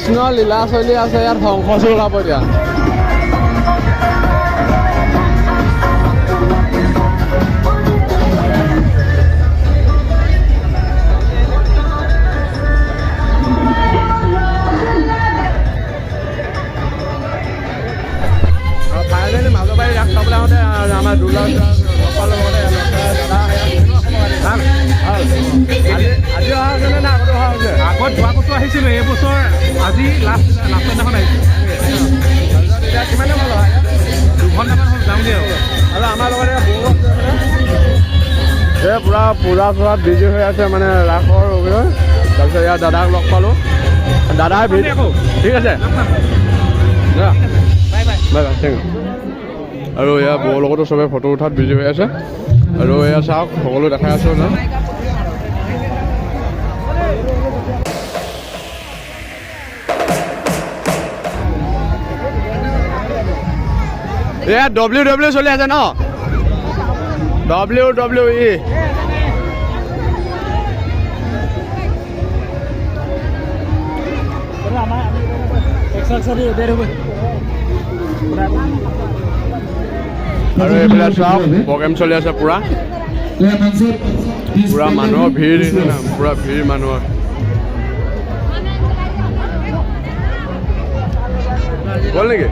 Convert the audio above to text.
কৃষ্ণ লীলা চলি আছে ইয়াত ধ্বংস চলাব এতিয়া মাজবাৰী ৰাস চাবলৈ আহোঁতে আমাৰ দুৰ্গা আজি অহা হৈছেনে নে আগত অহা হৈছে আগত যোৱা বছৰ আহিছিলোঁ এই বছৰ আজি লাষ্টৰ দিনাখন আহিছোঁ এতিয়া কিমানে ভাল হয় 2 ঘণ্টামান হ'ল যাম দিয়া আৰু আমাৰ লগতে এই পূৰা পূজা চূজাত বিজি হৈ আছে মানে ৰাসৰ তাৰপিছত ইয়াত দাদাক লগ পালোঁ দাদাই ঠিক আছে বাই বাই থেংক ইউ আৰু এয়া বৌৰ লগতো চবে ফটো উঠাত বিজি হৈ আছে আৰু এয়া চাওক সকলো দেখাই আছোঁ ন এয়া WWE চলি আছে ন WWE আৰু এইবিলাক চাওক প্ৰগ্ৰেম চলি আছে পুৰা মানুহৰ ভিৰ পুৰা ভিৰ মানুহৰ গ'ল নেকি